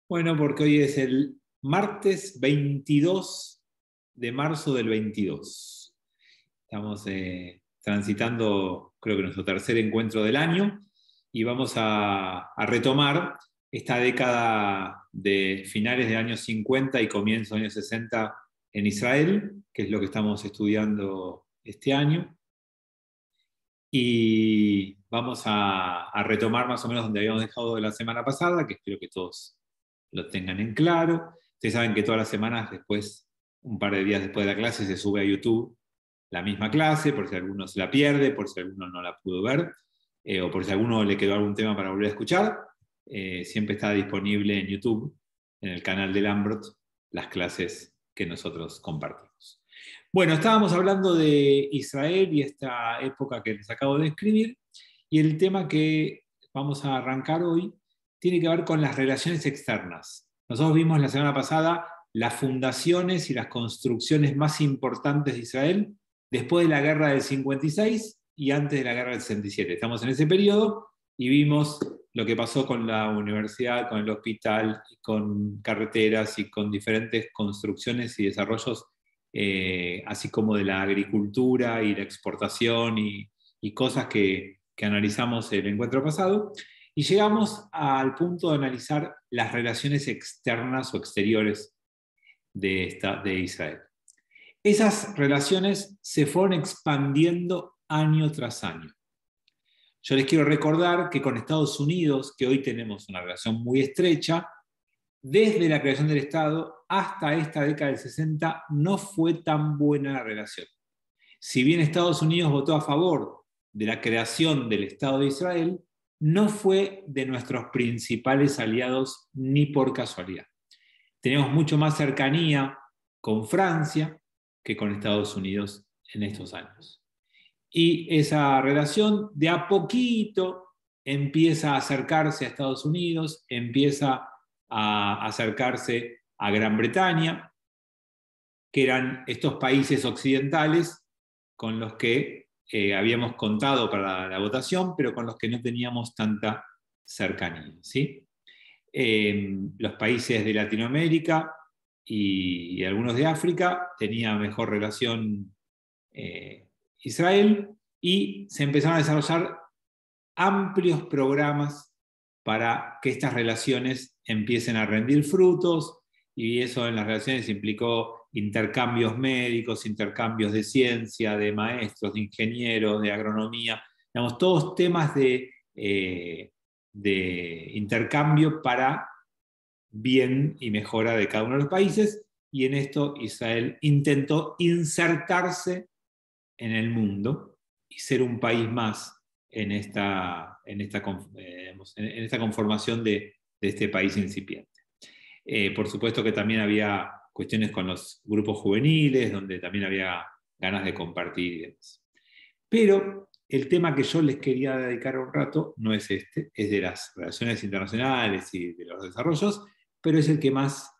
Bueno, porque hoy es el martes 22 de marzo del 22. Estamos transitando, creo que nuestro tercer encuentro del año y vamos a retomar esta década de finales de años 50 y comienzos de años 60 en Israel, que es lo que estamos estudiando este año. Y vamos a retomar más o menos donde habíamos dejado la semana pasada, que espero que todos lo tengan en claro. Ustedes saben que todas las semanas después, un par de días después de la clase, se sube a YouTube la misma clase, por si alguno se la pierde, por si alguno no la pudo ver, o por si alguno le quedó algún tema para volver a escuchar. Siempre está disponible en YouTube, en el canal de Lambrot, las clases que nosotros compartimos. Bueno, estábamos hablando de Israel y esta época que les acabo de describir, y el tema que vamos a arrancar hoy tiene que ver con las relaciones externas. Nosotros vimos la semana pasada las fundaciones y las construcciones más importantes de Israel después de la guerra del 56 y antes de la guerra del 67. Estamos en ese periodo y vimos lo que pasó con la universidad, con el hospital, con carreteras y con diferentes construcciones y desarrollos, así como de la agricultura y la exportación y cosas que analizamos el encuentro pasado. Y llegamos al punto de analizar las relaciones externas o exteriores de Israel. Esas relaciones se fueron expandiendo año tras año. Yo les quiero recordar que con Estados Unidos, que hoy tenemos una relación muy estrecha, desde la creación del Estado hasta esta década del 60 no fue tan buena la relación. Si bien Estados Unidos votó a favor de la creación del Estado de Israel, no fue de nuestros principales aliados ni por casualidad. Tenemos mucho más cercanía con Francia que con Estados Unidos en estos años. Y esa relación de a poquito empieza a acercarse a Estados Unidos, empieza a acercarse a Gran Bretaña, que eran estos países occidentales con los que habíamos contado para la votación, pero con los que no teníamos tanta cercanía, ¿sí? Los países de Latinoamérica y algunos de África tenían mejor relación Israel, y se empezaron a desarrollar amplios programas para que estas relaciones empiecen a rendir frutos, y eso en las relaciones implicó intercambios médicos, intercambios de ciencia, de maestros, de ingenieros, de agronomía, digamos, todos temas de intercambio para bien y mejora de cada uno de los países, y en esto Israel intentó insertarse en el mundo y ser un país más en esta conformación de este país incipiente. Por supuesto que también había cuestiones con los grupos juveniles, donde también había ganas de compartir y demás. Pero el tema que yo les quería dedicar un rato no es este, es de las relaciones internacionales y de los desarrollos, pero es el que más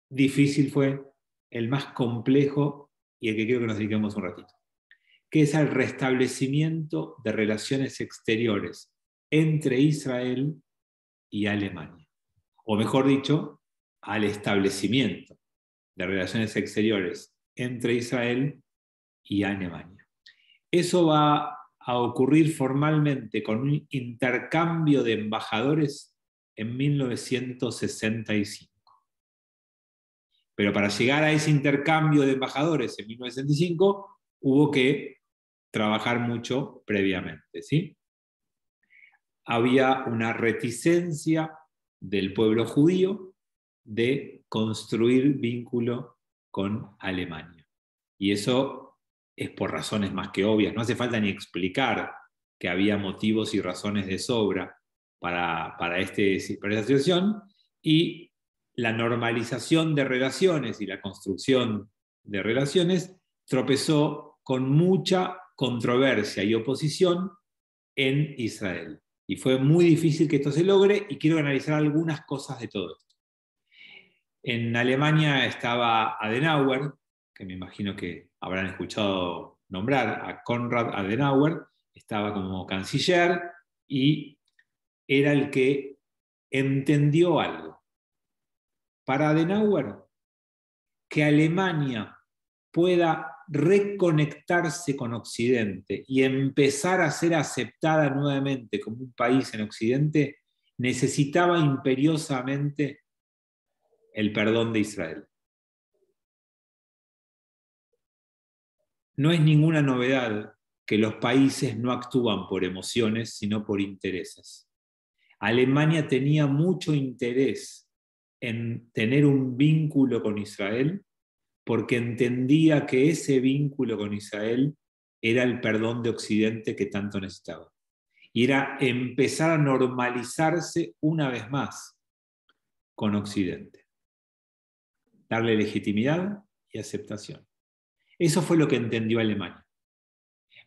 difícil fue, el más complejo y el que quiero que nos dediquemos un ratito, que es el restablecimiento de relaciones exteriores entre Israel y Alemania. O mejor dicho, al establecimiento de relaciones exteriores entre Israel y Alemania. Eso va a ocurrir formalmente con un intercambio de embajadores en 1965. Pero para llegar a ese intercambio de embajadores en 1965 hubo que trabajar mucho previamente, ¿sí? Había una reticencia del pueblo judío de construir vínculo con Alemania. Y eso es por razones más que obvias. No hace falta ni explicar que había motivos y razones de sobra para esta situación, y la normalización de relaciones y la construcción de relaciones tropezó con mucha controversia y oposición en Israel. Y fue muy difícil que esto se logre, y quiero analizar algunas cosas de todo esto. En Alemania estaba Adenauer, que me imagino que habrán escuchado nombrar, a Konrad Adenauer, estaba como canciller y era el que entendió algo. para Adenauer, que Alemania pueda reconectarse con Occidente y empezar a ser aceptada nuevamente como un país en Occidente, necesitaba imperiosamente el perdón de Israel. No es ninguna novedad que los países no actúan por emociones, sino por intereses. Alemania tenía mucho interés en tener un vínculo con Israel porque entendía que ese vínculo con Israel era el perdón de Occidente que tanto necesitaba. Y era empezar a normalizarse una vez más con Occidente. Darle legitimidad y aceptación. Eso fue lo que entendió Alemania.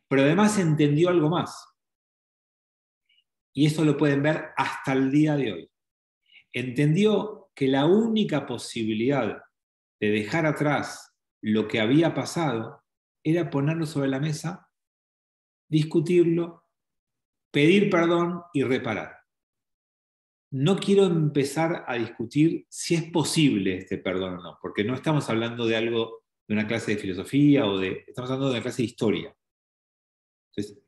Pero además entendió algo más. Y eso lo pueden ver hasta el día de hoy. Entendió que la única posibilidad de dejar atrás lo que había pasado era ponerlo sobre la mesa, discutirlo, pedir perdón y reparar. No quiero empezar a discutir si es posible este perdón o no, porque no estamos hablando de algo, de una clase de filosofía estamos hablando de una clase de historia. Entonces,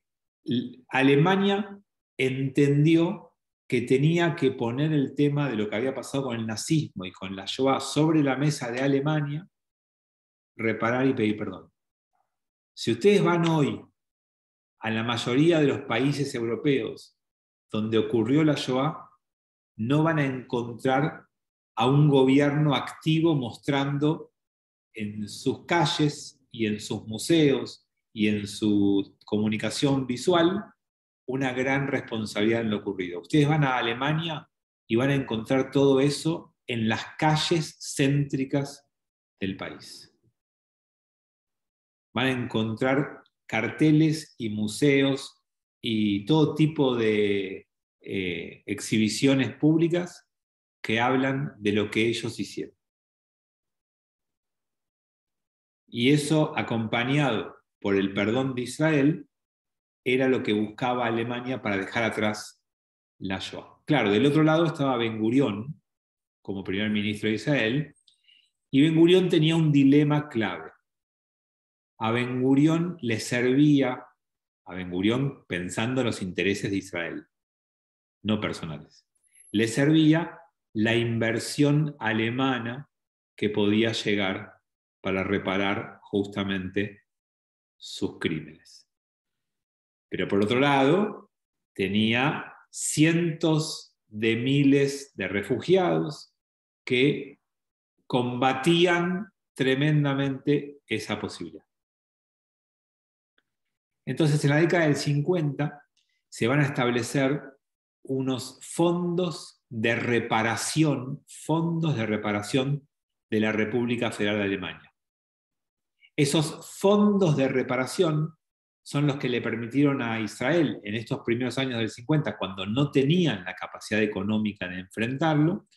Alemania entendió que tenía que poner el tema de lo que había pasado con el nazismo y con la Shoah sobre la mesa de Alemania, reparar y pedir perdón. Si ustedes van hoy a la mayoría de los países europeos donde ocurrió la Shoah, no van a encontrar a un gobierno activo mostrando en sus calles y en sus museos y en su comunicación visual una gran responsabilidad en lo ocurrido. Ustedes van a Alemania y van a encontrar todo eso en las calles céntricas del país. Van a encontrar carteles y museos y todo tipo de exhibiciones públicas que hablan de lo que ellos hicieron. Y eso, acompañado por el perdón de Israel, era lo que buscaba Alemania para dejar atrás la Shoah. Claro, del otro lado estaba Ben Gurión, como primer ministro de Israel, y Ben Gurión tenía un dilema clave. A Ben Gurión le servía, a Ben Gurión pensando en los intereses de Israel, no personales, le servía la inversión alemana que podía llegar para reparar justamente sus crímenes. Pero por otro lado, tenía cientos de miles de refugiados que combatían tremendamente esa posibilidad. Entonces, en la década del 50 se van a establecer unos fondos de reparación de la República Federal de Alemania. Esos fondos de reparación son los que le permitieron a Israel en estos primeros años del 50, cuando no tenían la capacidad económica de enfrentarlo,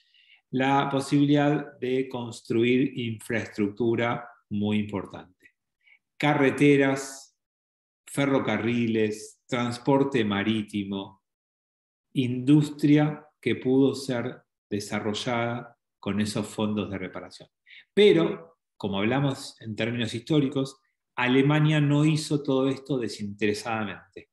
la posibilidad de construir infraestructura muy importante. Carreteras, ferrocarriles, transporte marítimo, industria que pudo ser desarrollada con esos fondos de reparación. Pero, como hablamos en términos históricos, Alemania no hizo todo esto desinteresadamente,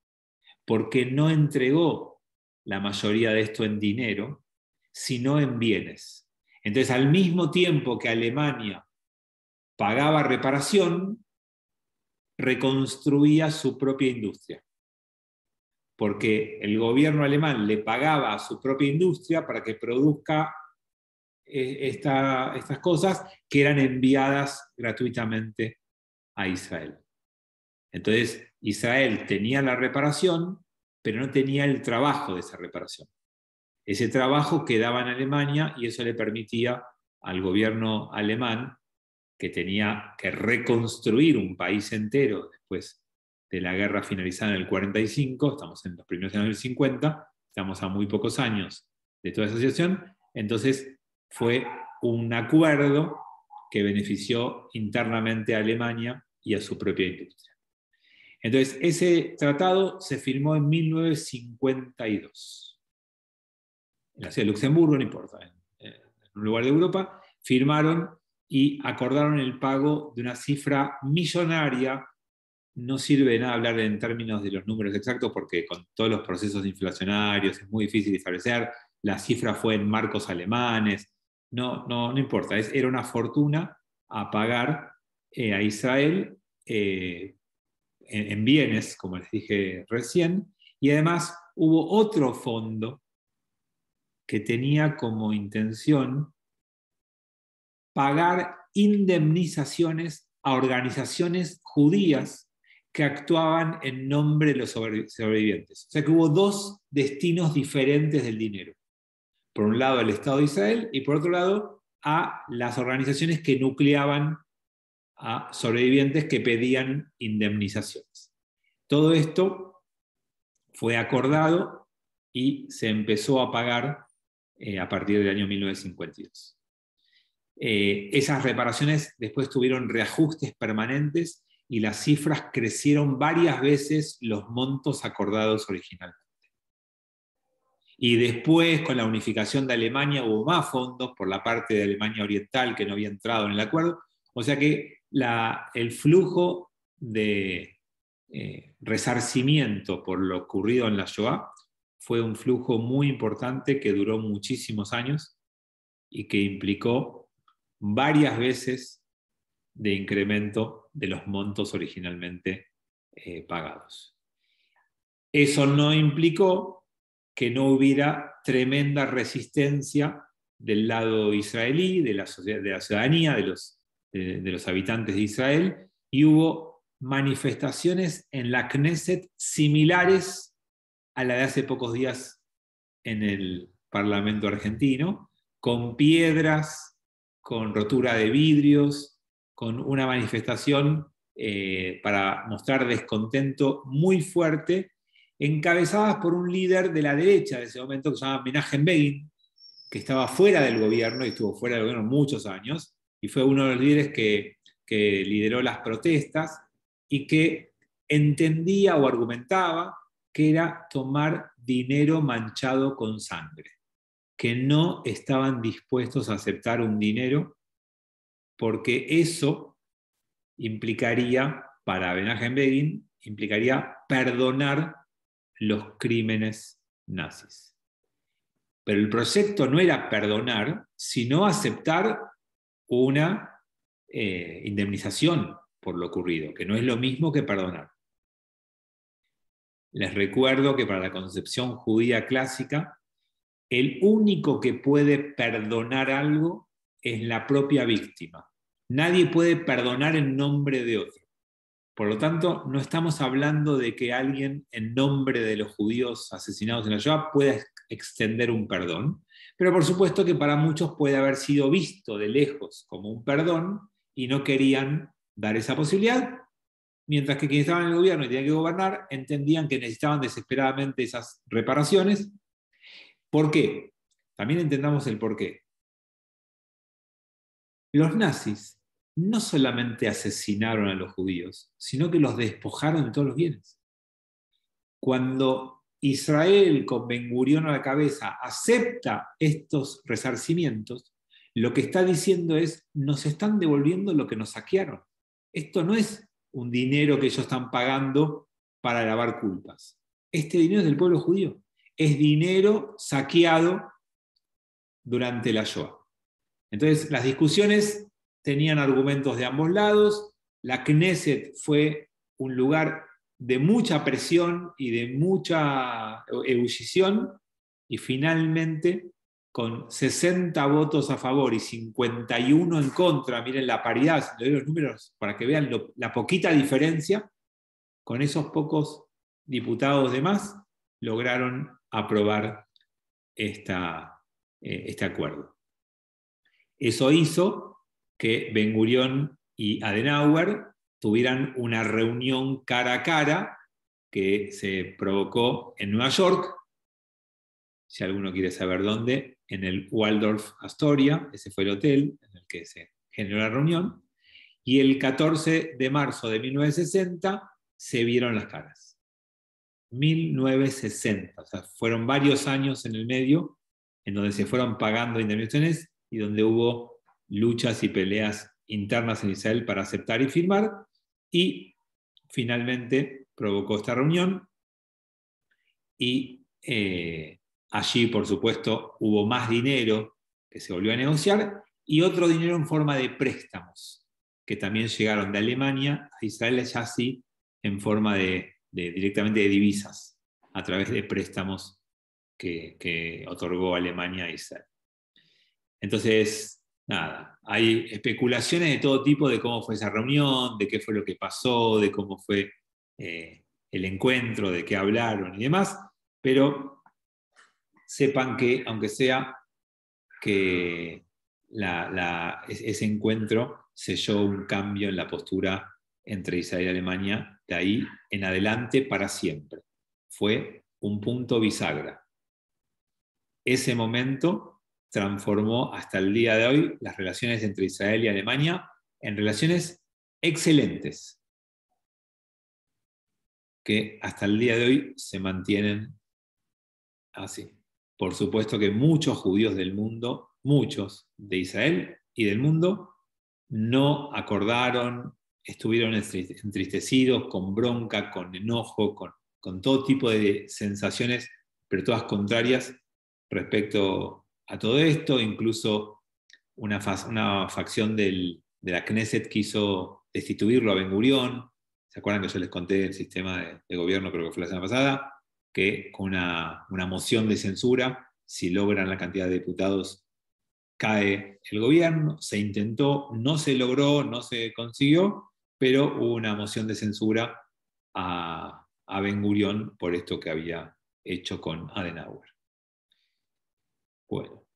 porque no entregó la mayoría de esto en dinero, sino en bienes. Entonces, al mismo tiempo que Alemania pagaba reparación, reconstruía su propia industria. Porque el gobierno alemán le pagaba a su propia industria para que produzca estas cosas que eran enviadas gratuitamente a Israel. Entonces, Israel tenía la reparación, pero no tenía el trabajo de esa reparación. Ese trabajo quedaba en Alemania y eso le permitía al gobierno alemán, que tenía que reconstruir un país entero después de la guerra finalizada en el 45, estamos en los primeros años del 50, estamos a muy pocos años de toda esa situación, entonces fue un acuerdo que benefició internamente a Alemania y a su propia industria. Entonces, ese tratado se firmó en 1952. En la ciudad de Luxemburgo, no importa, en un lugar de Europa, firmaron y acordaron el pago de una cifra millonaria. No sirve de nada hablar en términos de los números exactos porque con todos los procesos inflacionarios es muy difícil de establecer. La cifra fue en marcos alemanes. No importa. Era una fortuna a pagar a Israel en bienes, como les dije recién. Y además hubo otro fondo que tenía como intención pagar indemnizaciones a organizaciones judías que actuaban en nombre de los sobrevivientes. O sea que hubo dos destinos diferentes del dinero. Por un lado el Estado de Israel y por otro lado a las organizaciones que nucleaban a sobrevivientes que pedían indemnizaciones. Todo esto fue acordado y se empezó a pagar a partir del año 1952. Esas reparaciones después tuvieron reajustes permanentes y las cifras crecieron varias veces los montos acordados originalmente. Y después, con la unificación de Alemania, hubo más fondos por la parte de Alemania Oriental que no había entrado en el acuerdo. O sea que el flujo de resarcimiento por lo ocurrido en la Shoah fue un flujo muy importante que duró muchísimos años y que implicó varias veces de incremento de los montos originalmente pagados. Eso no implicó que no hubiera tremenda resistencia del lado israelí, de la ciudadanía, de los habitantes de Israel, y hubo manifestaciones en la Knesset similares a la de hace pocos días en el Parlamento argentino, con piedras, con rotura de vidrios, con una manifestación para mostrar descontento muy fuerte, encabezadas por un líder de la derecha de ese momento que se llama Menachem Begin, que estaba fuera del gobierno y estuvo fuera del gobierno muchos años, y fue uno de los líderes que lideró las protestas y que entendía o argumentaba que era tomar dinero manchado con sangre, que no estaban dispuestos a aceptar un dinero porque eso implicaría, para Menachem Begin, implicaría perdonar los crímenes nazis. Pero el proyecto no era perdonar, sino aceptar una indemnización por lo ocurrido, que no es lo mismo que perdonar. Les recuerdo que para la concepción judía clásica, el único que puede perdonar algo es la propia víctima. Nadie puede perdonar en nombre de otro. Por lo tanto, no estamos hablando de que alguien en nombre de los judíos asesinados en la Shoah pueda extender un perdón, pero por supuesto que para muchos puede haber sido visto de lejos como un perdón y no querían dar esa posibilidad, mientras que quienes estaban en el gobierno y tenían que gobernar entendían que necesitaban desesperadamente esas reparaciones. ¿Por qué? También entendamos el por qué. Los nazis no solamente asesinaron a los judíos, sino que los despojaron de todos los bienes. Cuando Israel, con Ben Gurión a la cabeza, acepta estos resarcimientos, lo que está diciendo es, nos están devolviendo lo que nos saquearon. Esto no es un dinero que ellos están pagando para lavar culpas. Este dinero es del pueblo judío. Es dinero saqueado durante la Shoah. Entonces, las discusiones tenían argumentos de ambos lados. La Knesset fue un lugar de mucha presión y de mucha ebullición, y finalmente, con 60 votos a favor y 51 en contra, miren la paridad, les doy los números para que vean la poquita diferencia, con esos pocos diputados de más, lograron aprobar este acuerdo. Eso hizo que Ben Gurión y Adenauer tuvieran una reunión cara a cara que se provocó en Nueva York, si alguno quiere saber dónde, en el Waldorf Astoria, ese fue el hotel en el que se generó la reunión, y el 14 de marzo de 1960 se vieron las caras. 1960, o sea, fueron varios años en el medio en donde se fueron pagando indemnizaciones y donde hubo luchas y peleas internas en Israel para aceptar y firmar, y finalmente provocó esta reunión, y allí, por supuesto, hubo más dinero que se volvió a negociar, y otro dinero en forma de préstamos, que también llegaron de Alemania a Israel, ya sí, en forma directamente de divisas, a través de préstamos que otorgó Alemania a Israel. Entonces, nada, hay especulaciones de todo tipo de cómo fue esa reunión, de qué fue lo que pasó, de cómo fue el encuentro, de qué hablaron y demás, pero sepan que, aunque sea que ese encuentro selló un cambio en la postura entre Israel y Alemania, de ahí en adelante para siempre. Fue un punto bisagra. Ese momento transformó hasta el día de hoy las relaciones entre Israel y Alemania en relaciones excelentes, que hasta el día de hoy se mantienen así. Por supuesto que muchos judíos del mundo, muchos de Israel y del mundo, no acordaron, estuvieron entristecidos, con bronca, con enojo, con todo tipo de sensaciones, pero todas contrarias respecto a todo esto. Incluso una facción de la Knesset quiso destituirlo a Ben Gurión. ¿Se acuerdan que yo les conté el sistema de gobierno, creo que fue la semana pasada? Que con una moción de censura, si logran la cantidad de diputados, cae el gobierno. Se intentó, no se logró, no se consiguió, pero hubo una moción de censura a Ben Gurión por esto que había hecho con Adenauer. Bueno,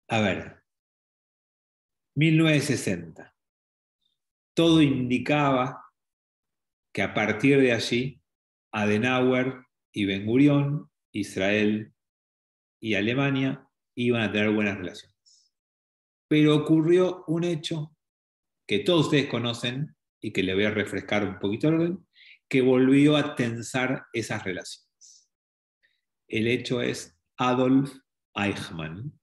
a ver, 1960. Todo indicaba que a partir de allí, Adenauer y Ben Gurión, Israel y Alemania, iban a tener buenas relaciones. Pero ocurrió un hecho que todos ustedes conocen y que le voy a refrescar un poquito el orden, que volvió a tensar esas relaciones. El hecho es Adolf Eichmann,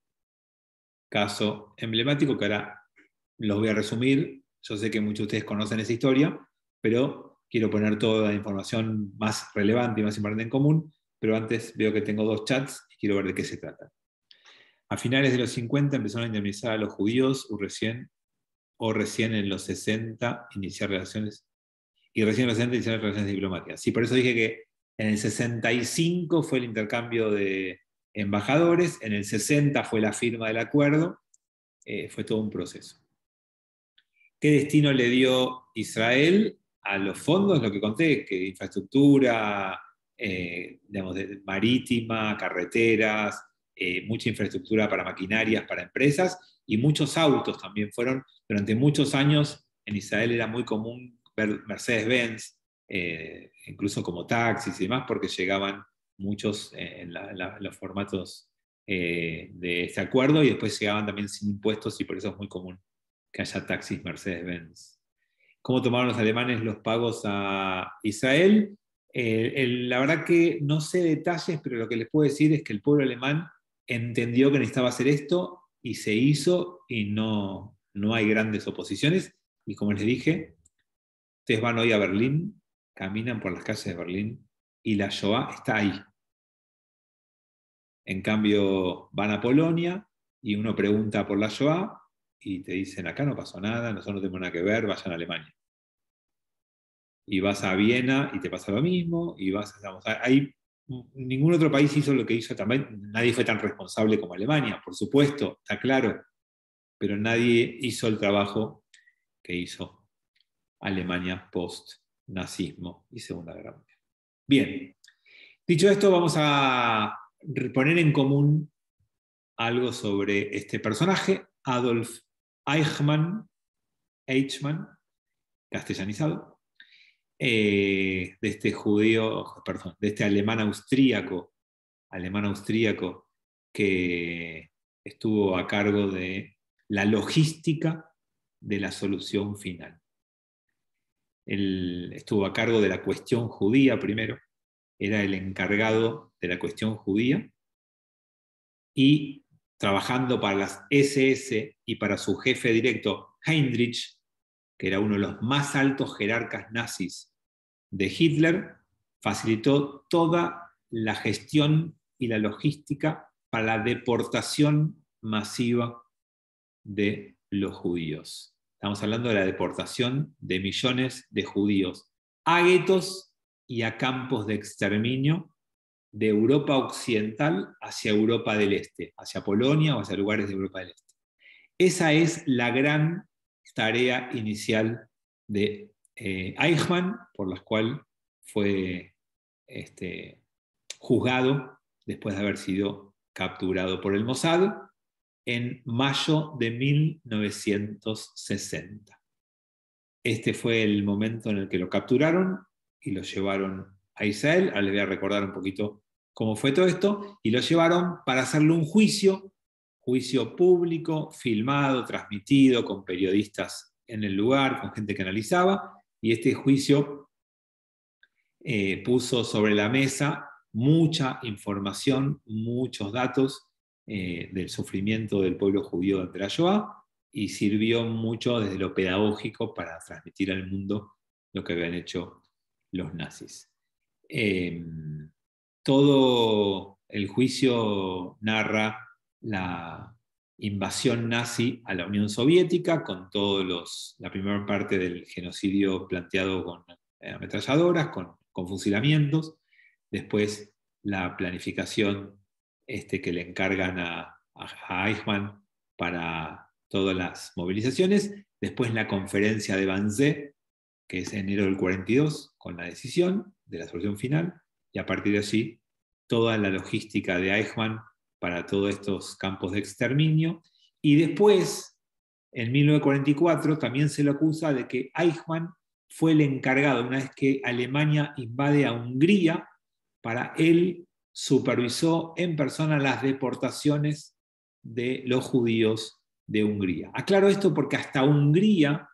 caso emblemático que ahora los voy a resumir. Yo sé que muchos de ustedes conocen esa historia, pero quiero poner toda la información más relevante y más importante en común, pero antes veo que tengo dos chats y quiero ver de qué se trata. A finales de los 50 empezaron a indemnizar a los judíos o recién en los 60 iniciar relaciones, y recién en los 60 iniciar relaciones diplomáticas. Sí, por eso dije que en el 65 fue el intercambio de embajadores, en el 60 fue la firma del acuerdo, fue todo un proceso. ¿Qué destino le dio Israel a los fondos? Lo que conté, que infraestructura, digamos, marítima, carreteras, mucha infraestructura para maquinarias, para empresas, y muchos autos también fueron. Durante muchos años en Israel era muy común ver Mercedes-Benz, incluso como taxis y demás, porque llegaban muchos en los formatos de este acuerdo, y después llegaban también sin impuestos, y por eso es muy común que haya taxis Mercedes-Benz. ¿Cómo tomaron los alemanes los pagos a Israel? La verdad que no sé detalles, pero lo que les puedo decir es que el pueblo alemán entendió que necesitaba hacer esto y se hizo, y no hay grandes oposiciones. Y como les dije, ustedes van hoy a Berlín, caminan por las calles de Berlín y la Shoah está ahí. En cambio, van a Polonia y uno pregunta por la Shoah y te dicen, acá no pasó nada, nosotros no tenemos nada que ver, vayan a Alemania. Y vas a Viena y te pasa lo mismo, y ningún otro país hizo lo que hizo también. Nadie fue tan responsable como Alemania, por supuesto, está claro, pero nadie hizo el trabajo que hizo Alemania post-nazismo y Segunda Guerra Mundial. Bien, dicho esto, vamos a poner en común algo sobre este personaje, Adolf Eichmann, castellanizado, de este judío, perdón, de este alemán austríaco que estuvo a cargo de la logística de la solución final. Él estuvo a cargo de la cuestión judía primero, era el encargado de la cuestión judía, y trabajando para las SS y para su jefe directo, Heinrich, que era uno de los más altos jerarcas nazis de Hitler, facilitó toda la gestión y la logística para la deportación masiva de los judíos. Estamos hablando de la deportación de millones de judíos a guetos y a campos de exterminio de Europa Occidental hacia Europa del Este, hacia Polonia o hacia lugares de Europa del Este. Esa es la gran tarea inicial de Eichmann, por la cual fue juzgado después de haber sido capturado por el Mossad en mayo de 1960. Este fue el momento en el que lo capturaron y lo llevaron a Israel. Ahora les voy a recordar un poquito cómo fue todo esto. Y lo llevaron para hacerle un juicio público, filmado, transmitido, con periodistas en el lugar, con gente que analizaba. Y este juicio puso sobre la mesa mucha información, muchos datos del sufrimiento del pueblo judío durante la Shoah, y sirvió mucho desde lo pedagógico para transmitir al mundo lo que habían hecho los nazis. Todo el juicio narra la invasión nazi a la Unión Soviética, con la primera parte del genocidio planteado con ametralladoras, con fusilamientos, después la planificación que le encargan a Eichmann para todas las movilizaciones, después la conferencia de Wannsee, que es enero del 42, con la decisión de la solución final, y a partir de allí toda la logística de Eichmann para todos estos campos de exterminio. Y después, en 1944, también se le acusa de que Eichmann fue el encargado, una vez que Alemania invade a Hungría, para él supervisó en persona las deportaciones de los judíos de Hungría. Aclaro esto porque hasta Hungría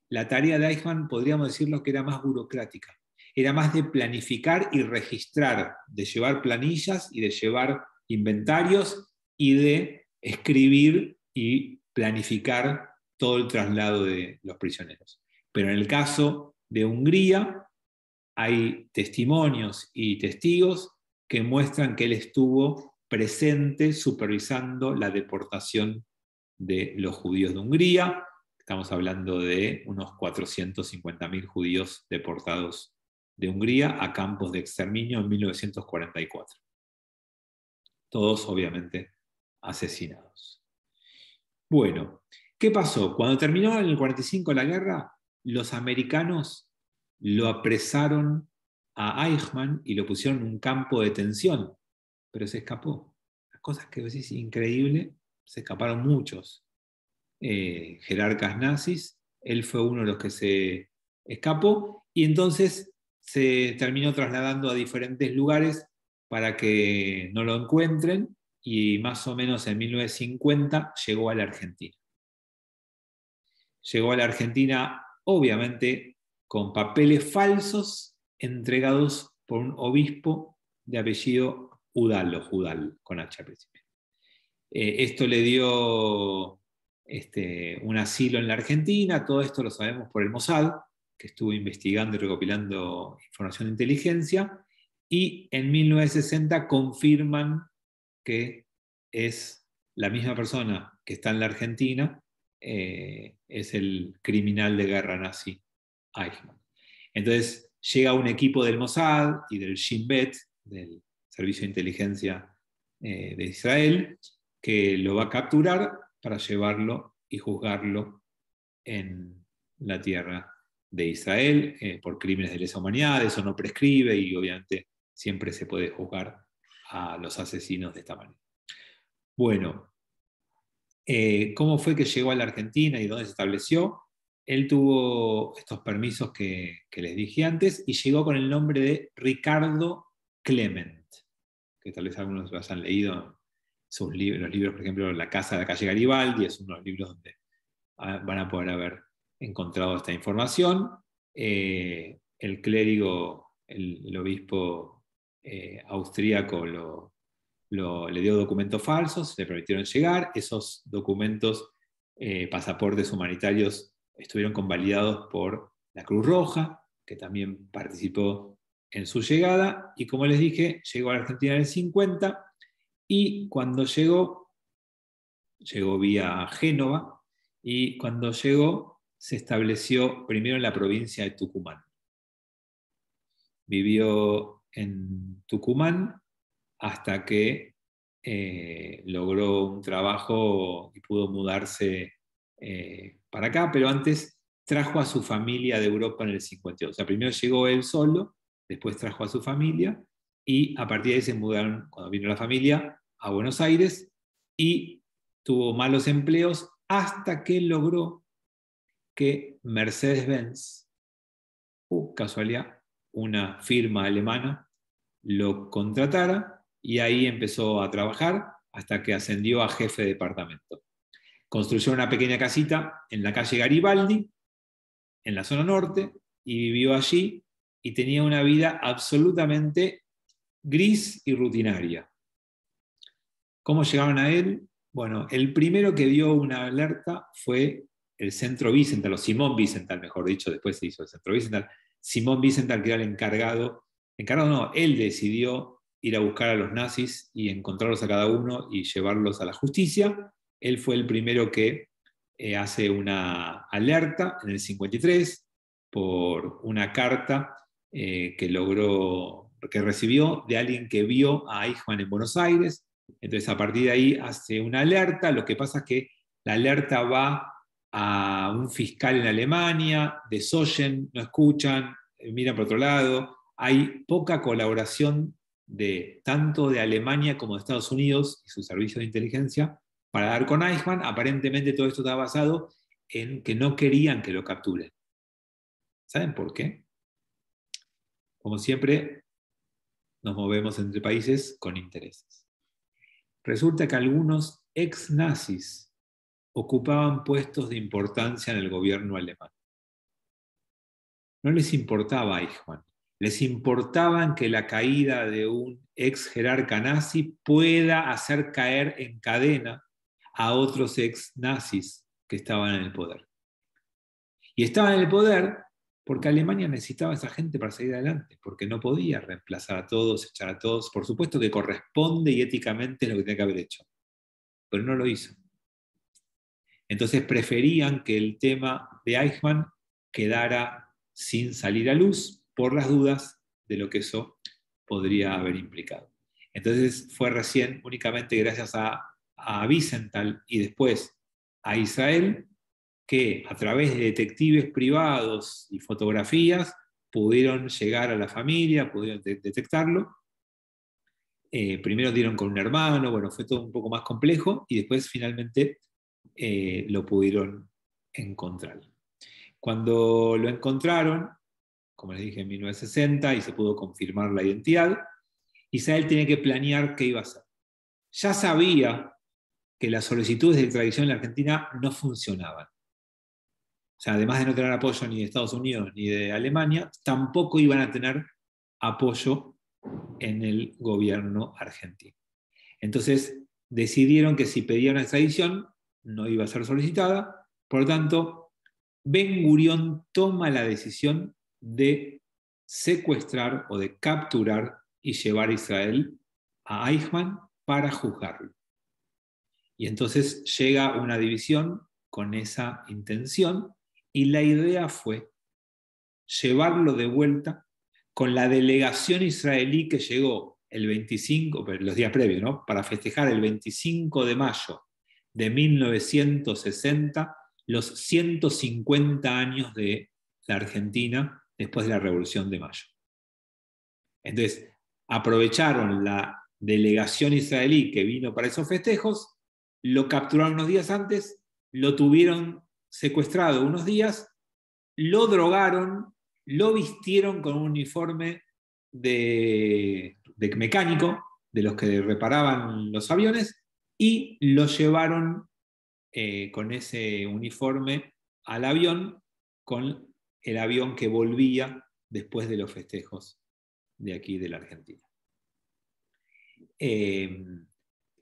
la tarea de Eichmann podríamos decirlo que era más burocrática, era más de planificar y registrar, de llevar planillas y de llevar inventarios y de escribir y planificar todo el traslado de los prisioneros. Pero en el caso de Hungría hay testimonios y testigos que muestran que él estuvo presente supervisando la deportación de los judíos de Hungría. Estamos hablando de unos 450.000 judíos deportados de Hungría a campos de exterminio en 1944. Todos, obviamente, asesinados. Bueno, ¿qué pasó? Cuando terminó en el 45 la guerra, los americanos lo apresaron a Eichmann y lo pusieron en un campo de detención, pero se escapó. Las cosas que decís increíble, se escaparon muchos jerarcas nazis, él fue uno de los que se escapó, y entonces se terminó trasladando a diferentes lugares para que no lo encuentren, y más o menos en 1950 llegó a la Argentina. Llegó a la Argentina, obviamente, con papeles falsos entregados por un obispo de apellido Udal, o Judal, con H al principio. Esto le dio un asilo en la Argentina. Todo esto lo sabemos por el Mossad, que estuvo investigando y recopilando información de inteligencia, y en 1960 confirman que es la misma persona que está en la Argentina, es el criminal de guerra nazi Eichmann. Entonces llega un equipo del Mossad y del Shin Bet, del Servicio de Inteligencia de Israel, que lo va a capturar para llevarlo y juzgarlo en la tierra de Israel por crímenes de lesa humanidad. Eso no prescribe y obviamente siempre se puede juzgar a los asesinos de esta manera. Bueno, ¿cómo fue que llegó a la Argentina y dónde se estableció? Él tuvo estos permisos que les dije antes y llegó con el nombre de Ricardo Clement, que tal vez algunos lo hayan leído. Los libros, por ejemplo, La casa de la calle Garibaldi, es uno de los libros donde van a poder haber encontrado esta información. El clérigo, el obispo austríaco lo le dio documentos falsos, le permitieron llegar. Esos documentos, pasaportes humanitarios, estuvieron convalidados por la Cruz Roja, que también participó en su llegada. Y como les dije, llegó a la Argentina en el 50, y cuando llegó vía Génova, y cuando llegó se estableció primero en la provincia de Tucumán. Vivió en Tucumán hasta que logró un trabajo y pudo mudarse para acá, pero antes trajo a su familia de Europa en el 52. O sea, primero llegó él solo, después trajo a su familia, y a partir de ahí se mudaron, cuando vino la familia, a Buenos Aires, y tuvo malos empleos hasta que logró que Mercedes-Benz, casualidad, una firma alemana, lo contratara, y ahí empezó a trabajar hasta que ascendió a jefe de departamento. Construyó una pequeña casita en la calle Garibaldi, en la zona norte, y vivió allí, y tenía una vida absolutamente gris y rutinaria. ¿Cómo llegaron a él? Bueno, el primero que dio una alerta fue el Centro Wiesenthal, o Simón Wiesenthal, mejor dicho, después se hizo el Centro Wiesenthal. Simón Wiesenthal, que era el encargado no, él decidió ir a buscar a los nazis y encontrarlos a cada uno y llevarlos a la justicia. Él fue el primero que hace una alerta en el 53 por una carta que recibió de alguien que vio a Eichmann en Buenos Aires. Entonces, a partir de ahí hace una alerta. Lo que pasa es que la alerta va a un fiscal en Alemania, desoyen, no escuchan, miran por otro lado. Hay poca colaboración tanto de Alemania como de Estados Unidos y sus servicios de inteligencia para dar con Eichmann. Aparentemente todo esto está basado en que no querían que lo capturen. ¿Saben por qué? Como siempre, nos movemos entre países con intereses. Resulta que algunos ex-nazis ocupaban puestos de importancia en el gobierno alemán. No les importaba Eichmann, les importaba que la caída de un ex jerarca nazi pueda hacer caer en cadena a otros ex-nazis que estaban en el poder. Y estaban en el poder porque Alemania necesitaba a esa gente para seguir adelante, porque no podía reemplazar a todos, echar a todos. Por supuesto que corresponde y éticamente es lo que tenía que haber hecho, pero no lo hizo. Entonces preferían que el tema de Eichmann quedara sin salir a luz por las dudas de lo que eso podría haber implicado. Entonces fue recién, únicamente gracias a Wiesenthal y después a Israel, que a través de detectives privados y fotografías pudieron llegar a la familia, pudieron detectarlo. Primero dieron con un hermano, bueno, fue todo un poco más complejo, y después finalmente lo pudieron encontrar. Cuando lo encontraron, como les dije, en 1960, y se pudo confirmar la identidad, Israel tenía que planear qué iba a hacer. Ya sabía que las solicitudes de extradición en la Argentina no funcionaban. O sea, además de no tener apoyo ni de Estados Unidos ni de Alemania, tampoco iban a tener apoyo en el gobierno argentino. Entonces decidieron que si pedían una extradición no iba a ser solicitada. Por lo tanto, Ben Gurión toma la decisión de secuestrar o de capturar y llevar a Israel a Eichmann para juzgarlo. Y entonces llega una división con esa intención, y la idea fue llevarlo de vuelta con la delegación israelí que llegó el 25, los días previos, ¿no?, para festejar el 25 de mayo de 1960 los 150 años de la Argentina después de la Revolución de Mayo. Entonces, aprovecharon la delegación israelí que vino para esos festejos, lo capturaron unos días antes, lo tuvieron secuestrado unos días, lo drogaron, lo vistieron con un uniforme de mecánico, de los que reparaban los aviones, y lo llevaron con ese uniforme al avión, con el avión que volvía después de los festejos de aquí de la Argentina.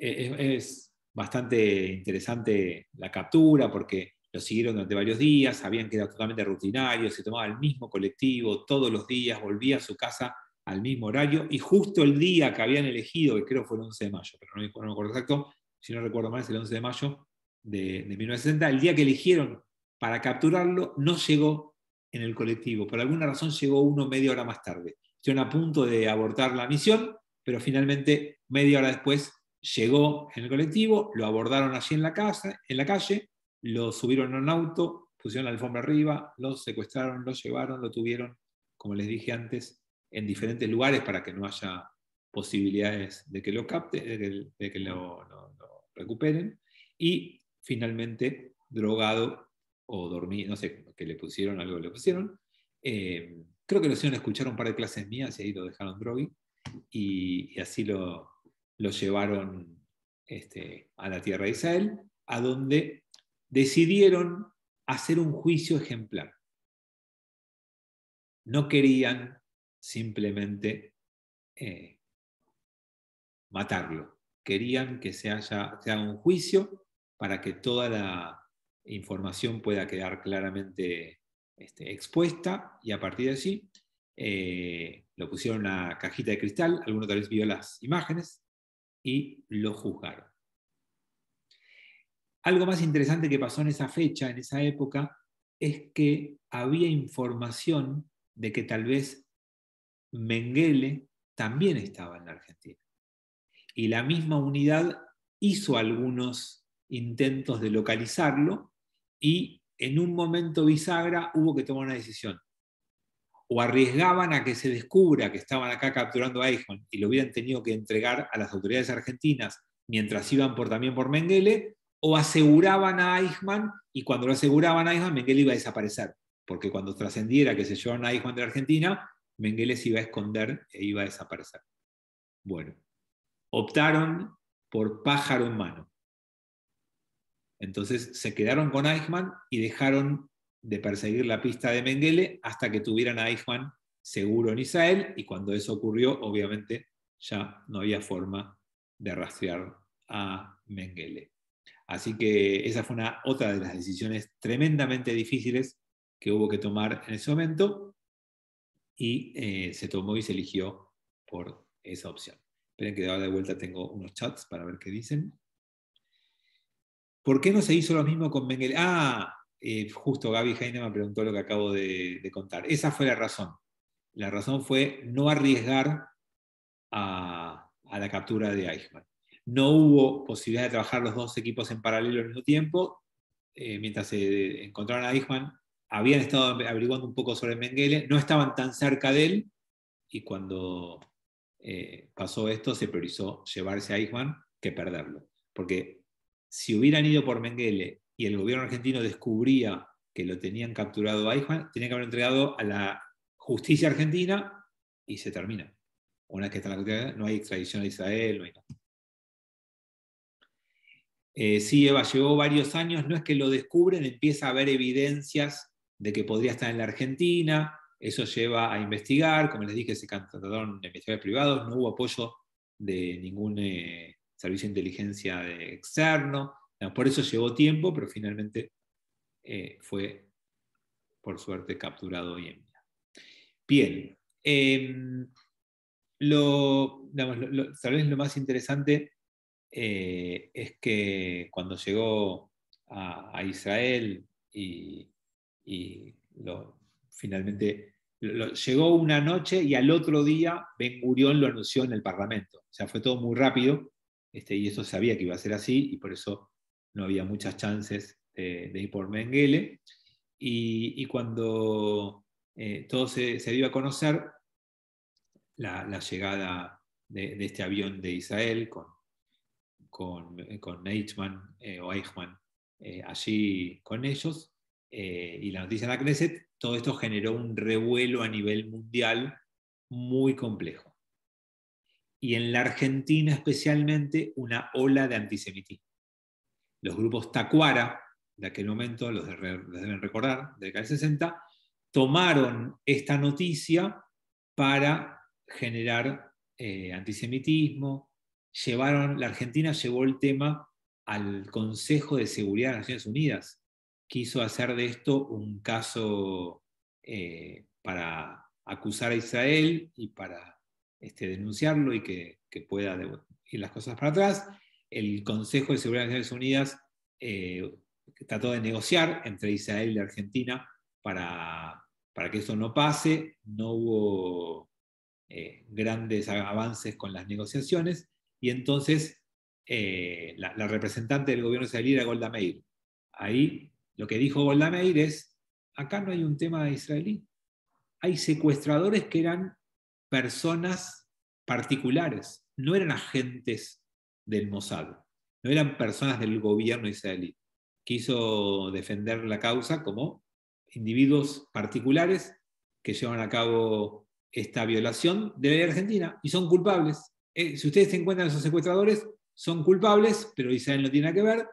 Es bastante interesante la captura porque lo siguieron durante varios días, sabían que era totalmente rutinario, se tomaba el mismo colectivo todos los días, volvía a su casa al mismo horario y justo el día que habían elegido, que creo fue el 11 de mayo, pero no me acuerdo exacto, si no recuerdo mal es el 11 de mayo de 1960, el día que eligieron para capturarlo no llegó en el colectivo, por alguna razón llegó uno media hora más tarde. Estuvieron a punto de abortar la misión, pero finalmente media hora después llegó en el colectivo, lo abordaron allí en la calle, lo subieron a un auto, pusieron la alfombra arriba, lo secuestraron, lo llevaron, lo tuvieron, como les dije antes, en diferentes lugares para que no haya posibilidades de que lo capten, de que lo recuperen, y finalmente drogado o dormido, no sé, que le pusieron, algo le pusieron. Creo que lo hicieron escuchar un par de clases mías y ahí lo dejaron drogui, y así lo llevaron a la tierra de Israel, a donde decidieron hacer un juicio ejemplar. No querían simplemente matarlo, querían que se haga un juicio para que toda la información pueda quedar claramente expuesta, y a partir de allí lo pusieron en una cajita de cristal, alguno tal vez vio las imágenes, y lo juzgaron. Algo más interesante que pasó en esa fecha, en esa época, es que había información de que tal vez Mengele también estaba en la Argentina. Y la misma unidad hizo algunos intentos de localizarlo, y en un momento bisagra hubo que tomar una decisión. O arriesgaban a que se descubra que estaban acá capturando a Eichmann y lo hubieran tenido que entregar a las autoridades argentinas mientras iban también por Mengele, o aseguraban a Eichmann, y cuando lo aseguraban a Eichmann, Mengele iba a desaparecer, porque cuando trascendiera que se llevaron a Eichmann de Argentina, Mengele se iba a esconder e iba a desaparecer. Bueno, optaron por pájaro en mano. Entonces se quedaron con Eichmann y dejaron de perseguir la pista de Mengele hasta que tuvieran a Eichmann seguro en Israel, y cuando eso ocurrió, obviamente ya no había forma de rastrear a Mengele. Así que esa fue otra de las decisiones tremendamente difíciles que hubo que tomar en ese momento, y se tomó y se eligió por esa opción. Esperen que ahora de vuelta tengo unos chats para ver qué dicen. ¿Por qué no se hizo lo mismo con Mengele? Justo Gaby Heine me preguntó lo que acabo de contar. Esa fue la razón. La razón fue no arriesgar a la captura de Eichmann. No hubo posibilidad de trabajar los dos equipos en paralelo al mismo tiempo. Mientras se encontraron a Eichmann, habían estado averiguando un poco sobre Mengele, no estaban tan cerca de él, y cuando pasó esto se priorizó llevarse a Eichmann que perderlo. Porque si hubieran ido por Mengele y el gobierno argentino descubría que lo tenían capturado a Eichmann, tenían que haber entregado a la justicia argentina y se termina. Una vez que está en la justicia, no hay extradición a Israel, no hay nada. Sí, Eva, llevó varios años, no es que lo descubren, empieza a haber evidencias de que podría estar en la Argentina, eso lleva a investigar, como les dije, se contrataron investigadores privados, no hubo apoyo de ningún servicio de inteligencia externo, por eso llevó tiempo, pero finalmente fue, por suerte, capturado hoy en día. Bien, tal vez lo más interesante es que cuando llegó a Israel finalmente llegó una noche y al otro día Ben Gurión lo anunció en el Parlamento. O sea, fue todo muy rápido, y eso sabía que iba a ser así, y por eso no había muchas chances de ir por Mengele. Y cuando todo se dio a conocer, la llegada de este avión de Israel con Eichmann o Eichmann allí con ellos, y la noticia en la Knesset, todo esto generó un revuelo a nivel mundial muy complejo. Y en la Argentina especialmente una ola de antisemitismo. Los grupos Tacuara, de aquel momento, los deben recordar, de la década del 60, tomaron esta noticia para generar antisemitismo, la Argentina llevó el tema al Consejo de Seguridad de las Naciones Unidas. Quiso hacer de esto un caso para acusar a Israel y para denunciarlo y que pueda ir las cosas para atrás. El Consejo de Seguridad de las Naciones Unidas trató de negociar entre Israel y la Argentina para que eso no pase. No hubo grandes avances con las negociaciones, y entonces la representante del gobierno israelí era Golda Meir. Ahí lo que dijo Golda Meir es, acá no hay un tema israelí, hay secuestradores que eran personas particulares, no eran agentes del Mossad, no eran personas del gobierno israelí. Quiso defender la causa como individuos particulares que llevan a cabo esta violación de la ley argentina y son culpables. Si ustedes se encuentran esos secuestradores, son culpables, pero Israel no tiene nada que ver.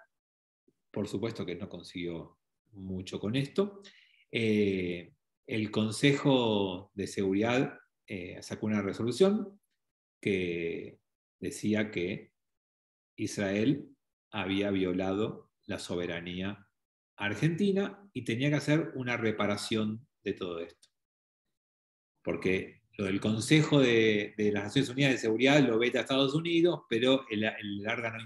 Por supuesto que no consiguió mucho con esto. El Consejo de Seguridad sacó una resolución que decía que Israel había violado la soberanía argentina y tenía que hacer una reparación de todo esto. Porque lo del Consejo de las Naciones Unidas de Seguridad lo veta Estados Unidos, pero el órgano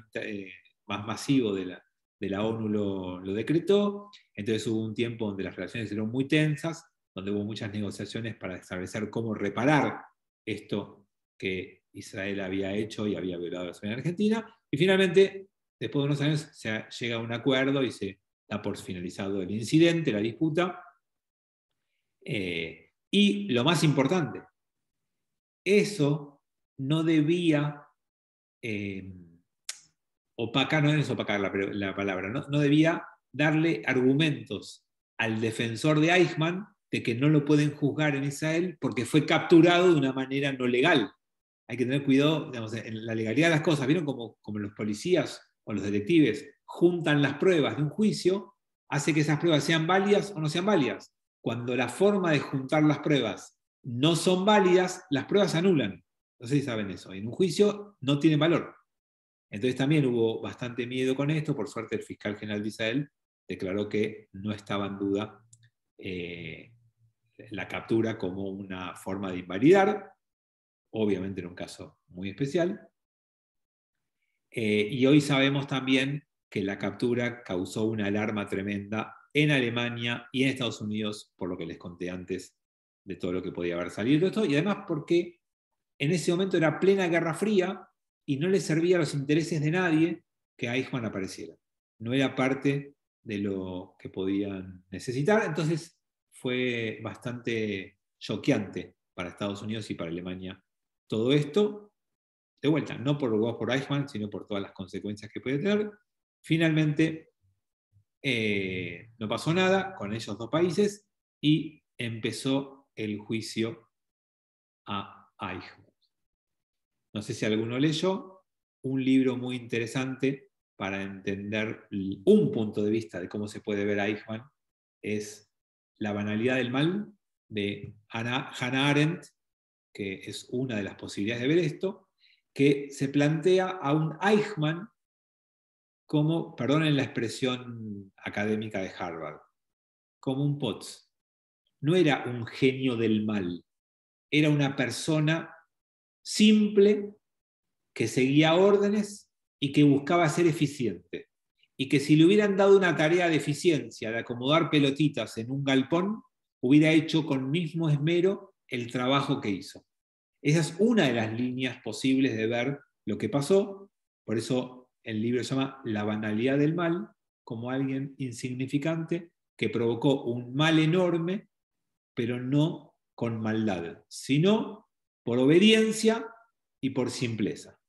más masivo de la ONU lo decretó. Entonces hubo un tiempo donde las relaciones eran muy tensas, donde hubo muchas negociaciones para establecer cómo reparar esto que Israel había hecho y había violado la soberanía argentina. Y finalmente, después de unos años, se llega a un acuerdo y se da por finalizado el incidente, la disputa. Y lo más importante, eso no debía opacar, no es opacar la palabra, no debía darle argumentos al defensor de Eichmann de que no lo pueden juzgar en Israel porque fue capturado de una manera no legal. Hay que tener cuidado, digamos, en la legalidad de las cosas. ¿Vieron como los policías o los detectives juntan las pruebas de un juicio? Hace que esas pruebas sean válidas o no sean válidas. Cuando la forma de juntar las pruebas no son válidas, las pruebas se anulan. No sé si saben eso. En un juicio no tienen valor. Entonces también hubo bastante miedo con esto. Por suerte el fiscal general de Israel declaró que no estaba en duda la captura como una forma de invalidar. Obviamente era un caso muy especial. Y hoy sabemos también que la captura causó una alarma tremenda en Alemania y en Estados Unidos, por lo que les conté antes de todo lo que podía haber salido de esto, y además porque en ese momento era plena Guerra Fría y no le servía a los intereses de nadie que Eichmann apareciera. No era parte de lo que podían necesitar, entonces fue bastante choqueante para Estados Unidos y para Alemania todo esto. De vuelta, no por Eichmann, sino por todas las consecuencias que puede tener. Finalmente, no pasó nada con esos dos países y empezó el juicio a Eichmann. No sé si alguno leyó un libro muy interesante para entender un punto de vista de cómo se puede ver a Eichmann, es La banalidad del mal, de Hannah Arendt, que es una de las posibilidades de ver esto, que se plantea a un Eichmann como, perdonen la expresión académica de Harvard, como un Potts. No era un genio del mal, era una persona simple que seguía órdenes y que buscaba ser eficiente. Y que si le hubieran dado una tarea de eficiencia, de acomodar pelotitas en un galpón, hubiera hecho con mismo esmero el trabajo que hizo. Esa es una de las líneas posibles de ver lo que pasó. Por eso el libro se llama La banalidad del mal, como alguien insignificante que provocó un mal enorme, pero no con maldad, sino por obediencia y por simpleza.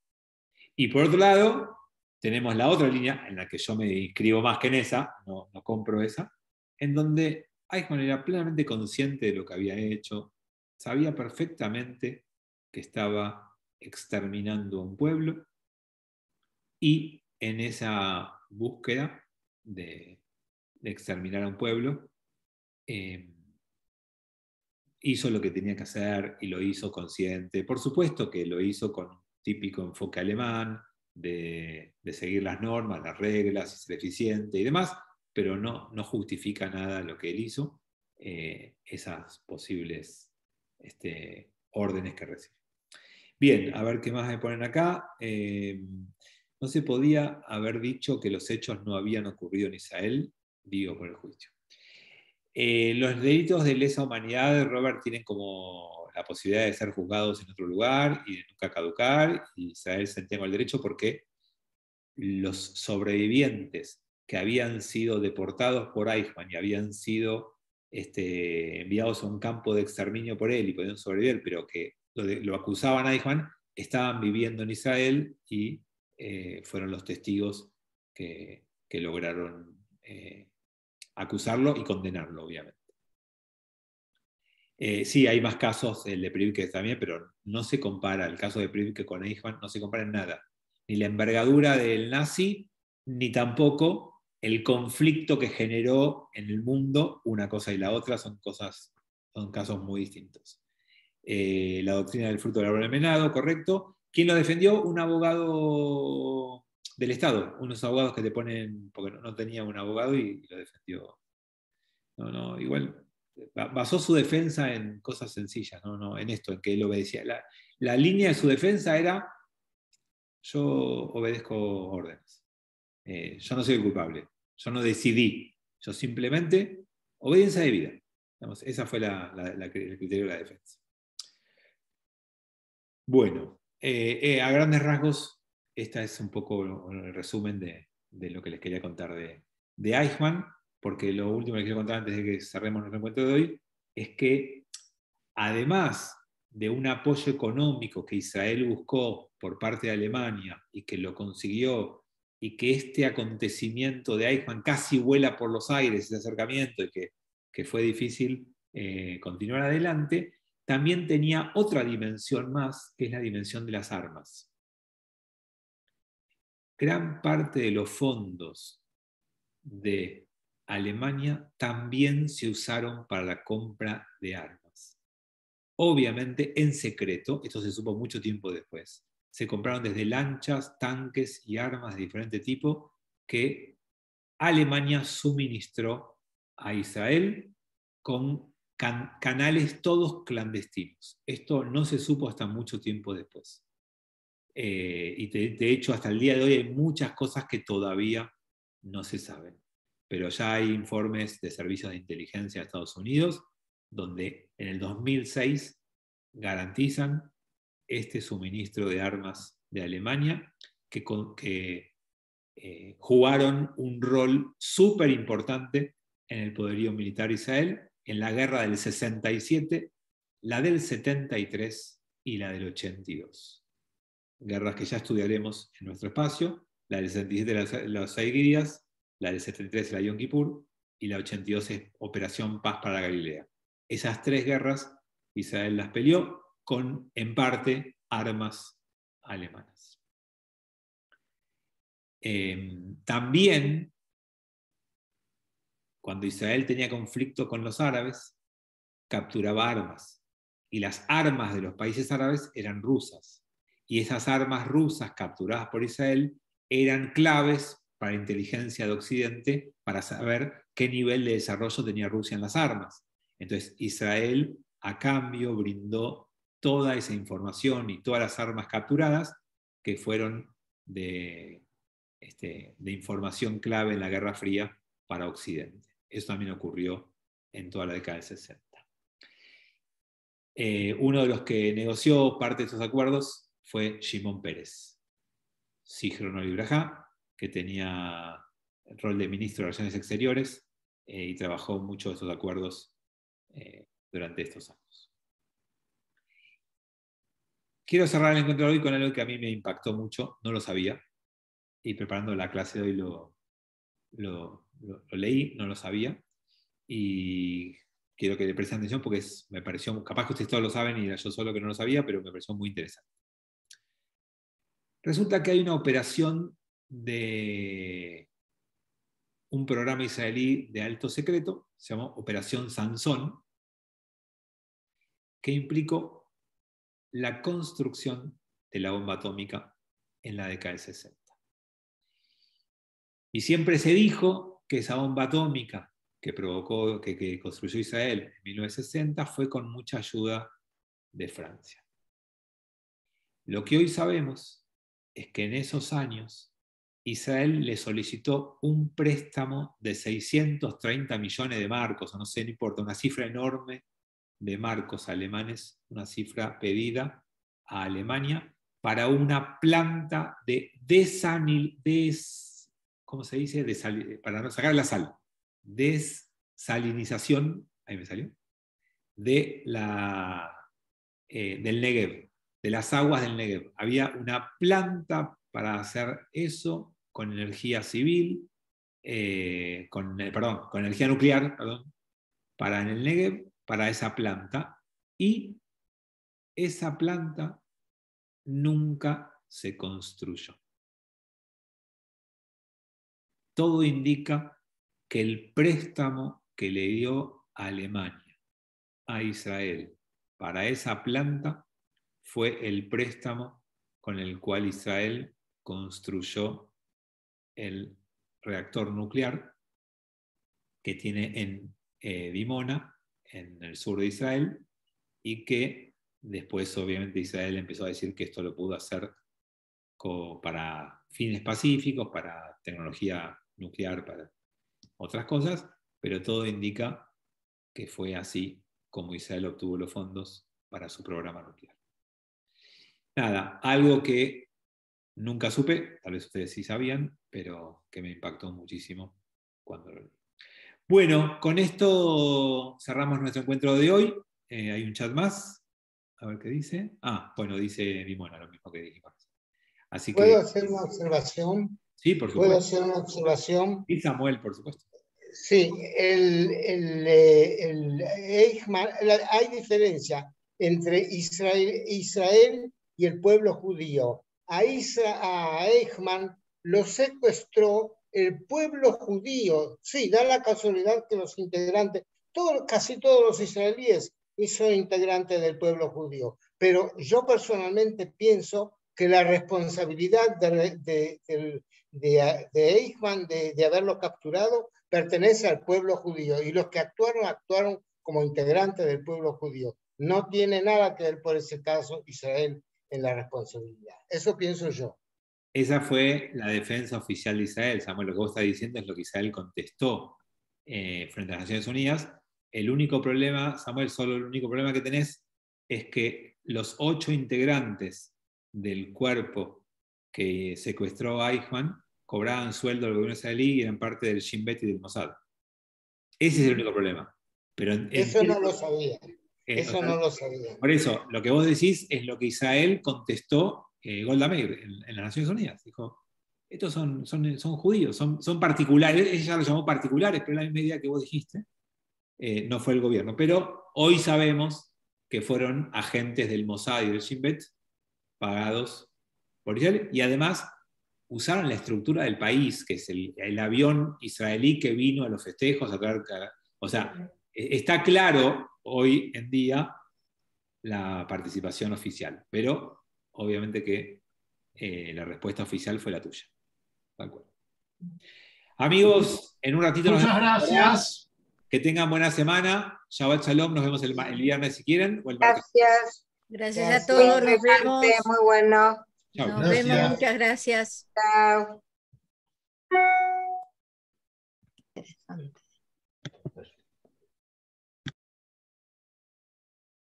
Y por otro lado, tenemos la otra línea, en la que yo me inscribo más que en esa, no compro esa, en donde Eichmann era plenamente consciente de lo que había hecho, sabía perfectamente que estaba exterminando a un pueblo, y en esa búsqueda de exterminar a un pueblo, hizo lo que tenía que hacer y lo hizo consciente. Por supuesto que lo hizo con típico enfoque alemán de seguir las normas, las reglas, ser eficiente y demás, pero no justifica nada lo que él hizo, esas posibles órdenes que recibe. Bien, a ver qué más me ponen acá. No se podía haber dicho que los hechos no habían ocurrido en Israel, digo por el juicio. Los delitos de lesa humanidad, Robert, tienen como la posibilidad de ser juzgados en otro lugar y de nunca caducar, y Israel se entiende el derecho porque los sobrevivientes que habían sido deportados por Eichmann y habían sido enviados a un campo de exterminio por él y podían sobrevivir, pero que lo acusaban a Eichmann, estaban viviendo en Israel y fueron los testigos que lograron acusarlo y condenarlo, obviamente. Sí, hay más casos, el de Privke también, pero no se compara, el caso de Privke con Eichmann no se compara en nada. Ni la envergadura del nazi, ni tampoco el conflicto que generó en el mundo una cosa y la otra, son casos muy distintos. La doctrina del fruto del árbol envenenado, correcto. ¿Quién lo defendió? Un abogado del Estado, unos abogados que te ponen, porque no tenía un abogado y lo defendió. No, igual basó su defensa en cosas sencillas, en esto, en que él obedecía. La línea de su defensa era: yo obedezco órdenes, yo no soy el culpable, yo no decidí, yo simplemente obediencia de vida. Digamos, esa fue el criterio de la defensa. Bueno, a grandes rasgos, esta es un poco el resumen de lo que les quería contar de Eichmann, porque lo último que quiero contar antes de que cerremos nuestro encuentro de hoy es que, además de un apoyo económico que Israel buscó por parte de Alemania y que lo consiguió, y que este acontecimiento de Eichmann casi vuela por los aires, ese acercamiento, y que fue difícil continuar adelante, también tenía otra dimensión más, que es la dimensión de las armas. Gran parte de los fondos de Alemania también se usaron para la compra de armas. Obviamente en secreto, esto se supo mucho tiempo después. Se compraron desde lanchas, tanques y armas de diferente tipo que Alemania suministró a Israel con canales todos clandestinos. Esto no se supo hasta mucho tiempo después. Y de hecho, hasta el día de hoy hay muchas cosas que todavía no se saben. Pero ya hay informes de servicios de inteligencia de Estados Unidos donde en el 2006 garantizan este suministro de armas de Alemania que jugaron un rol súper importante en el poderío militar de Israel en la guerra del 67, la del 73 y la del 82. Guerras que ya estudiaremos en nuestro espacio: la del 67 los 6 días, la del 73 la Yom Kippur y la 82 es Operación Paz para Galilea. Esas 3 guerras Israel las peleó con, en parte, armas alemanas. También, cuando Israel tenía conflicto con los árabes, capturaba armas. Y las armas de los países árabes eran rusas. Y esas armas rusas capturadas por Israel eran claves para la inteligencia de Occidente para saber qué nivel de desarrollo tenía Rusia en las armas. Entonces, Israel, a cambio, brindó toda esa información y todas las armas capturadas que fueron de información clave en la Guerra Fría para Occidente. Eso también ocurrió en toda la década del 60. Uno de los que negoció parte de estos acuerdos fue Shimon Peres, Zichrono Libraja, que tenía el rol de ministro de Relaciones Exteriores y trabajó mucho de estos acuerdos durante estos años. Quiero cerrar el encuentro de hoy con algo que a mí me impactó mucho, no lo sabía, y preparando la clase de hoy lo leí, no lo sabía, y quiero que le presten atención porque me pareció, capaz que ustedes todos lo saben y era yo solo que no lo sabía, pero me pareció muy interesante. Resulta que hay una operación de un programa israelí de alto secreto, se llamó Operación Sansón, que implicó la construcción de la bomba atómica en la década del 60. Y siempre se dijo que esa bomba atómica que construyó Israel en 1960 fue con mucha ayuda de Francia. Lo que hoy sabemos es que en esos años Israel le solicitó un préstamo de 630 millones de marcos, o no sé, no importa, una cifra enorme de marcos alemanes, una cifra pedida a Alemania para una planta de ¿cómo se dice? Para no sacar la sal, desalinización, ahí me salió, del Negev, de las aguas del Negev. Había una planta para hacer eso con energía civil, con energía nuclear, para en el Negev, para esa planta, y esa planta nunca se construyó. Todo indica que el préstamo que le dio Alemania a Israel para esa planta fue el préstamo con el cual Israel construyó el reactor nuclear que tiene en Dimona, en el sur de Israel, y que después obviamente Israel empezó a decir que esto lo pudo hacer para fines pacíficos, para tecnología nuclear, para otras cosas, pero todo indica que fue así como Israel obtuvo los fondos para su programa nuclear. Nada, algo que nunca supe, tal vez ustedes sí sabían, pero que me impactó muchísimo cuando lo leí. Bueno, con esto cerramos nuestro encuentro de hoy. Hay un chat más. A ver qué dice. Bueno, dice Dimona, lo mismo que dijimos. Así que, ¿Puedo hacer una observación? sí, por ¿Puedo supuesto. hacer una observación? Y Samuel, por supuesto. Sí, Eichmann, hay diferencia entre Israel y el pueblo judío. A Eichmann lo secuestró el pueblo judío. Sí, da la casualidad que los integrantes, casi todos los israelíes son integrantes del pueblo judío. Pero yo personalmente pienso que la responsabilidad de Eichmann de haberlo capturado pertenece al pueblo judío, y los que actuaron como integrantes del pueblo judío. No tiene nada que ver por ese caso Israel en la responsabilidad. Eso pienso yo. Esa fue la defensa oficial de Israel. Samuel, lo que vos estás diciendo es lo que Israel contestó frente a las Naciones Unidas. El único problema, Samuel, solo el único problema que tenés es que los 8 integrantes del cuerpo que secuestró a Eichmann cobraban sueldo del gobierno israelí y eran parte del Shin Bet y del Mossad. Ese es el único problema. Pero eso no lo sabía. Eso no lo sabía. Por eso, lo que vos decís es lo que Israel contestó Golda Meir en las Naciones Unidas. Dijo, estos son judíos, son particulares, ella los llamó particulares, pero en la misma idea que vos dijiste, no fue el gobierno. Pero hoy sabemos que fueron agentes del Mossad y del Shin Bet pagados por Israel, y además usaron la estructura del país, que es el avión israelí que vino a los festejos a traer. O sea, está claro hoy en día la participación oficial, pero obviamente que la respuesta oficial fue la tuya. De acuerdo. Amigos, en un ratito nos vemos. Muchas gracias. Que tengan buena semana. Shabbat Shalom, nos vemos el viernes si quieren. O el martes. Gracias. Gracias a todos, nos vemos. Muy bueno. Chao. Nos vemos, muchas gracias. Chao. Interesante.